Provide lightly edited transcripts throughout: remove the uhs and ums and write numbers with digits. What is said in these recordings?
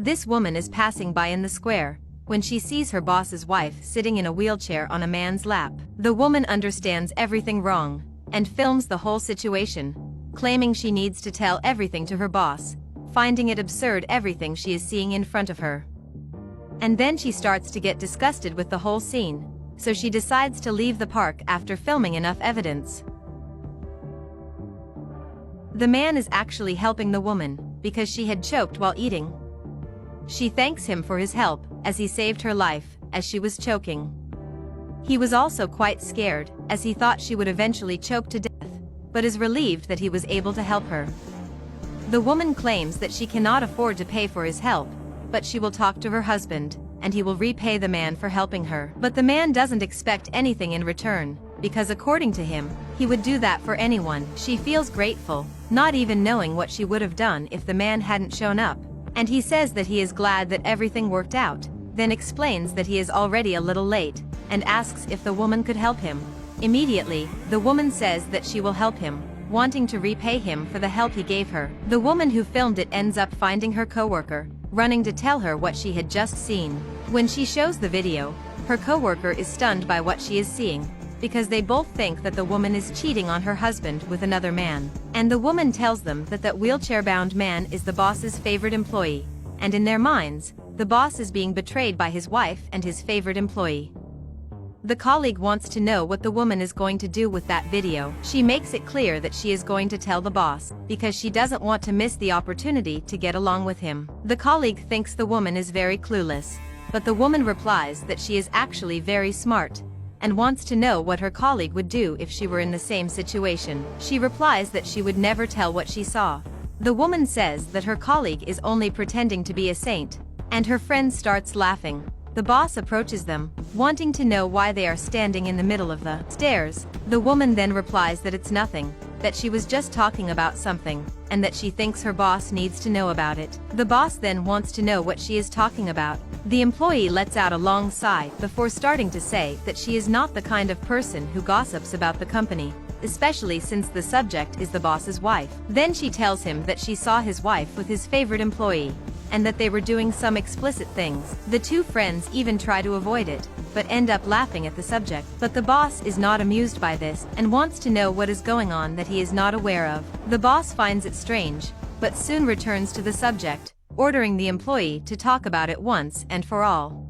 This woman is passing by in the square when she sees her boss's wife sitting in a wheelchair on a man's lap. The woman understands everything wrong and films the whole situation, claiming she needs to tell everything to her boss, finding it absurd everything she is seeing in front of her. And then she starts to get disgusted with the whole scene, so she decides to leave the park after filming enough evidence. The man is actually helping the woman because she had choked while eating. She thanks him for his help as he saved her life as she was choking. He was also quite scared as he thought she would eventually choke to death, but is relieved that he was able to help her. The woman claims that she cannot afford to pay for his help, but she will talk to her husband, and he will repay the man for helping her. But the man doesn't expect anything in return, because according to him, he would do that for anyone. She feels grateful, not even knowing what she would have done if the man hadn't shown up, and he says that he is glad that everything worked out, then explains that he is already a little late, and asks if the woman could help him. Immediately, the woman says that she will help him, wanting to repay him for the help he gave her. The woman who filmed it ends up finding her coworker, running to tell her what she had just seen. When she shows the video, her coworker is stunned by what she is seeing, because they both think that the woman is cheating on her husband with another man. And the woman tells them that that wheelchair-bound man is the boss's favorite employee, and in their minds, the boss is being betrayed by his wife and his favorite employee. The colleague wants to know what the woman is going to do with that video. She makes it clear that she is going to tell the boss, because she doesn't want to miss the opportunity to get along with him. The colleague thinks the woman is very clueless, but the woman replies that she is actually very smart, and wants to know what her colleague would do if she were in the same situation. She replies that she would never tell what she saw. The woman says that her colleague is only pretending to be a saint, and her friend starts laughing. The boss approaches them, wanting to know why they are standing in the middle of the stairs. The woman then replies that it's nothing, that she was just talking about something, and that she thinks her boss needs to know about it. The boss then wants to know what she is talking about. The employee lets out a long sigh before starting to say that she is not the kind of person who gossips about the company, especially since the subject is the boss's wife. Then she tells him that she saw his wife with his favorite employee, and that they were doing some explicit things. The two friends even try to avoid it, but end up laughing at the subject. But the boss is not amused by this, and wants to know what is going on that he is not aware of. The boss finds it strange, but soon returns to the subject, ordering the employee to talk about it once and for all.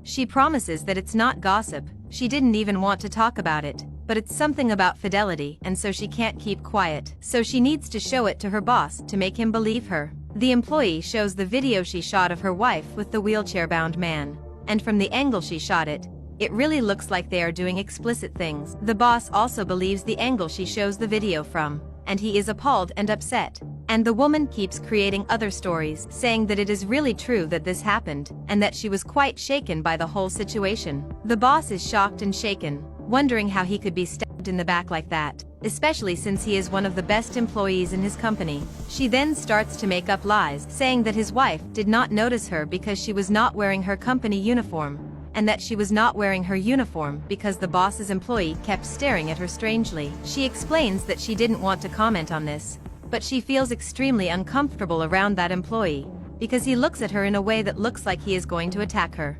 She promises that it's not gossip, she didn't even want to talk about it, but it's something about fidelity, and so she can't keep quiet. So she needs to show it to her boss to make him believe her. The employee shows the video she shot of her wife with the wheelchair-bound man, and from the angle she shot it, it really looks like they are doing explicit things. The boss also believes the angle she shows the video from, and he is appalled and upset. And the woman keeps creating other stories, saying that it is really true that this happened, and that she was quite shaken by the whole situation. The boss is shocked and shaken, wondering how he could be stabbed in the back like that, especially since he is one of the best employees in his company. She then starts to make up lies, saying that his wife did not notice her because she was not wearing her company uniform, and that she was not wearing her uniform because the boss's employee kept staring at her strangely. She explains that she didn't want to comment on this, but she feels extremely uncomfortable around that employee, because he looks at her in a way that looks like he is going to attack her.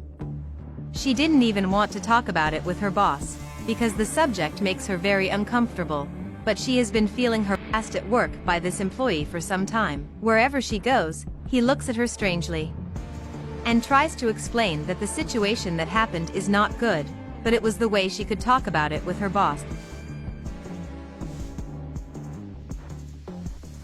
She didn't even want to talk about it with her boss, because the subject makes her very uncomfortable, but she has been feeling harassed at work by this employee for some time. Wherever she goes, he looks at her strangely, and tries to explain that the situation that happened is not good, but it was the way she could talk about it with her boss.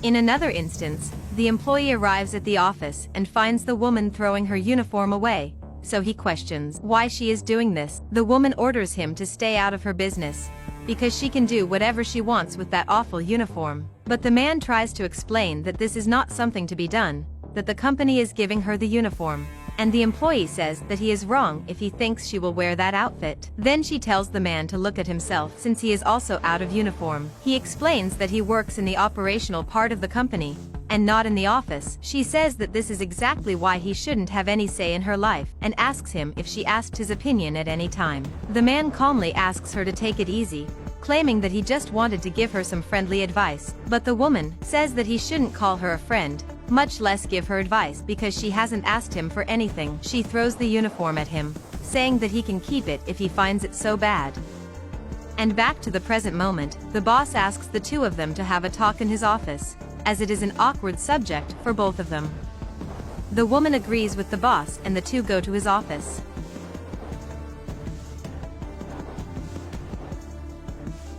In another instance, the employee arrives at the office and finds the woman throwing her uniform away, so he questions why she is doing this. The woman orders him to stay out of her business, because she can do whatever she wants with that awful uniform. But the man tries to explain that this is not something to be done, that the company is giving her the uniform, and the employee says that he is wrong if he thinks she will wear that outfit. Then she tells the man to look at himself since he is also out of uniform. He explains that he works in the operational part of the company, and not in the office. She says that this is exactly why he shouldn't have any say in her life, and asks him if she asked his opinion at any time. The man calmly asks her to take it easy, claiming that he just wanted to give her some friendly advice. But the woman says that he shouldn't call her a friend, much less give her advice because she hasn't asked him for anything. She throws the uniform at him, saying that he can keep it if he finds it so bad. And back to the present moment, the boss asks the two of them to have a talk in his office, as it is an awkward subject for both of them. The woman agrees with the boss and the two go to his office.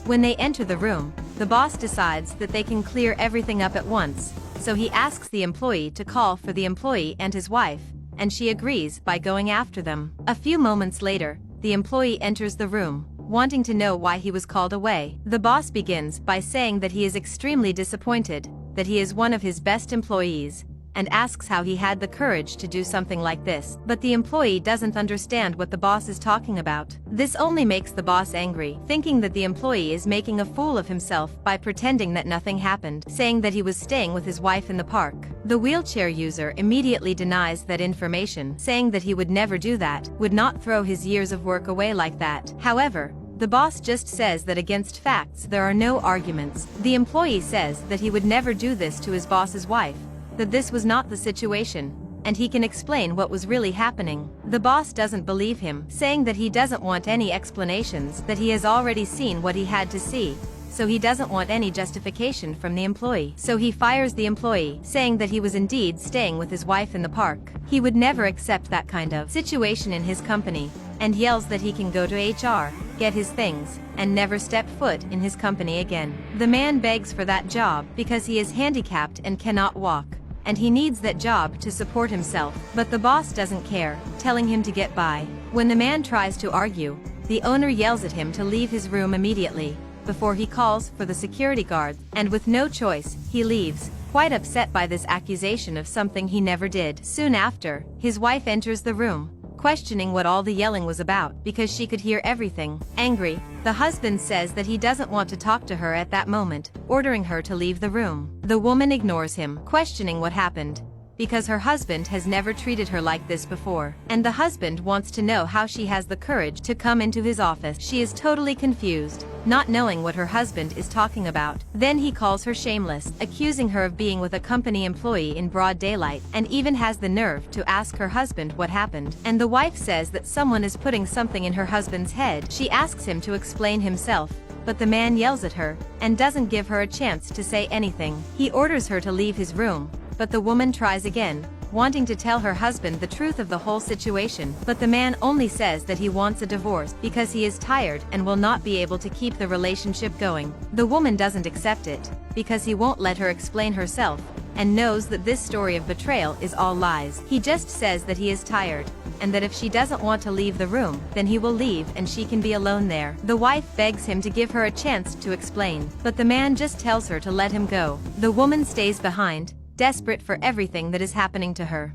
When they enter the room, the boss decides that they can clear everything up at once, so he asks the employee to call for the employee and his wife, and she agrees by going after them. A few moments later, the employee enters the room, wanting to know why he was called away. The boss begins by saying that he is extremely disappointed, that he is one of his best employees, and asks how he had the courage to do something like this. But the employee doesn't understand what the boss is talking about. This only makes the boss angry, thinking that the employee is making a fool of himself by pretending that nothing happened, saying that he was staying with his wife in the park. The wheelchair user immediately denies that information, saying that he would never do that, would not throw his years of work away like that. However, the boss just says that against facts there are no arguments. The employee says that he would never do this to his boss's wife, that this was not the situation, and he can explain what was really happening. The boss doesn't believe him, saying that he doesn't want any explanations, that he has already seen what he had to see, so he doesn't want any justification from the employee. So he fires the employee, saying that he was indeed staying with his wife in the park. He would never accept that kind of situation in his company, and yells that he can go to HR, get his things, and never step foot in his company again. The man begs for that job because he is handicapped and cannot walk, and he needs that job to support himself, but the boss doesn't care, telling him to get by. When the man tries to argue, the owner yells at him to leave his room immediately, before he calls for the security guard, and with no choice, he leaves, quite upset by this accusation of something he never did. Soon after, his wife enters the room, questioning what all the yelling was about because she could hear everything. Angry, the husband says that he doesn't want to talk to her at that moment, ordering her to leave the room. The woman ignores him, questioning what happened, because her husband has never treated her like this before, and the husband wants to know how she has the courage to come into his office. She is totally confused, not knowing what her husband is talking about. Then he calls her shameless, accusing her of being with a company employee in broad daylight, and even has the nerve to ask her husband what happened. And the wife says that someone is putting something in her husband's head. She asks him to explain himself, but the man yells at her, and doesn't give her a chance to say anything. He orders her to leave his room, but the woman tries again, wanting to tell her husband the truth of the whole situation, but the man only says that he wants a divorce because he is tired and will not be able to keep the relationship going. The woman doesn't accept it, because he won't let her explain herself, and knows that this story of betrayal is all lies. He just says that he is tired, and that if she doesn't want to leave the room, then he will leave and she can be alone there. The wife begs him to give her a chance to explain, but the man just tells her to let him go. The woman stays behind, desperate for everything that is happening to her.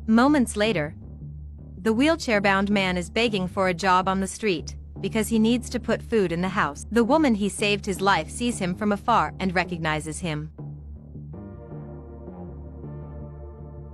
Moments later, the wheelchair-bound man is begging for a job on the street, because he needs to put food in the house. The woman he saved his life sees him from afar and recognizes him.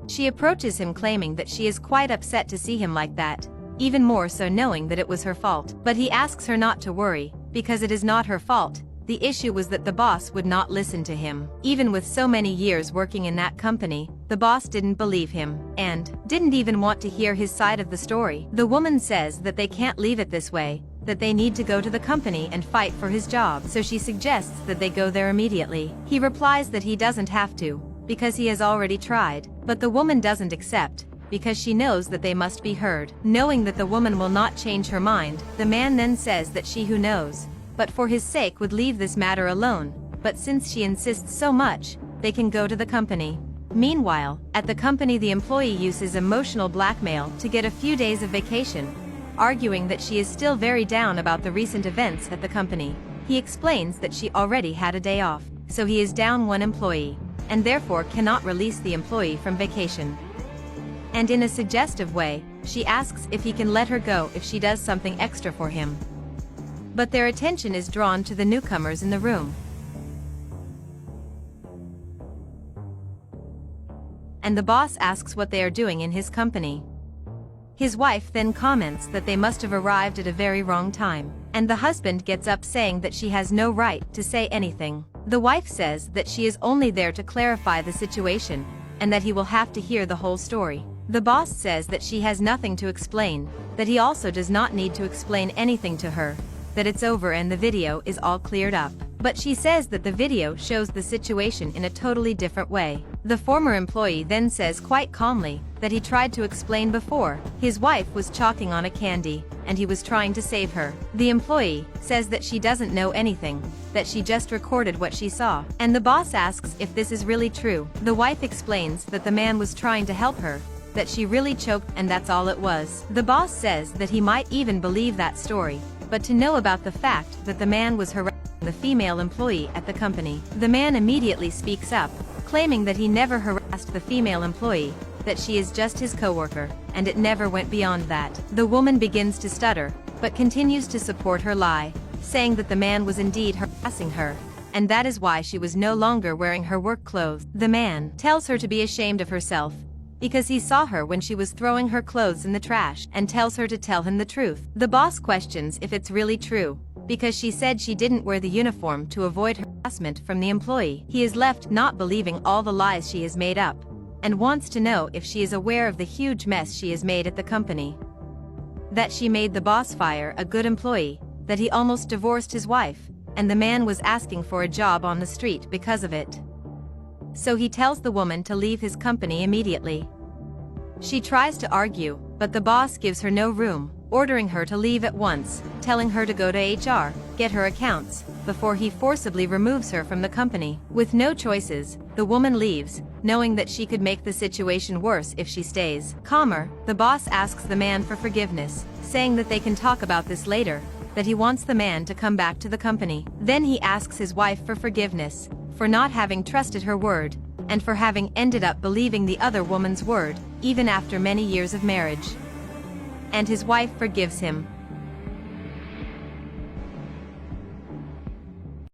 She approaches him claiming that she is quite upset to see him like that, even more so knowing that it was her fault. But he asks her not to worry, because it is not her fault. The issue was that the boss would not listen to him. Even with so many years working in that company, the boss didn't believe him, and didn't even want to hear his side of the story. The woman says that they can't leave it this way, that they need to go to the company and fight for his job, so she suggests that they go there immediately. He replies that he doesn't have to, because he has already tried, but the woman doesn't accept, because she knows that they must be heard. Knowing that the woman will not change her mind, the man then says that she who knows, but for his sake would leave this matter alone, but since she insists so much, they can go to the company. Meanwhile, at the company the employee uses emotional blackmail to get a few days of vacation, arguing that she is still very down about the recent events at the company. He explains that she already had a day off, so he is down one employee, and therefore cannot release the employee from vacation. And in a suggestive way, she asks if he can let her go if she does something extra for him. But their attention is drawn to the newcomers in the room, and the boss asks what they are doing in his company. His wife then comments that they must have arrived at a very wrong time, and the husband gets up saying that she has no right to say anything. The wife says that she is only there to clarify the situation, and that he will have to hear the whole story. The boss says that she has nothing to explain, that he also does not need to explain anything to her, that it's over and the video is all cleared up. But she says that the video shows the situation in a totally different way. The former employee then says quite calmly that he tried to explain before. His wife was choking on a candy, and he was trying to save her. The employee says that she doesn't know anything, that she just recorded what she saw. And the boss asks if this is really true. The wife explains that the man was trying to help her, that she really choked and that's all it was. The boss says that he might even believe that story, but to know about the fact that the man was harassing the female employee at the company. The man immediately speaks up, claiming that he never harassed the female employee, that she is just his coworker, and it never went beyond that. The woman begins to stutter, but continues to support her lie, saying that the man was indeed harassing her, and that is why she was no longer wearing her work clothes. The man tells her to be ashamed of herself, because he saw her when she was throwing her clothes in the trash, and tells her to tell him the truth. The boss questions if it's really true, because she said she didn't wear the uniform to avoid harassment from the employee. He is left not believing all the lies she has made up, and wants to know if she is aware of the huge mess she has made at the company. That she made the boss fire a good employee, that he almost divorced his wife, and the man was asking for a job on the street because of it. So he tells the woman to leave his company immediately. She tries to argue, but the boss gives her no room, ordering her to leave at once, telling her to go to HR, get her accounts, before he forcibly removes her from the company. With no choices, the woman leaves, knowing that she could make the situation worse if she stays. Calmer, the boss asks the man for forgiveness, saying that they can talk about this later, that he wants the man to come back to the company. Then he asks his wife for forgiveness, for not having trusted her word, and for having ended up believing the other woman's word, even after many years of marriage. And his wife forgives him,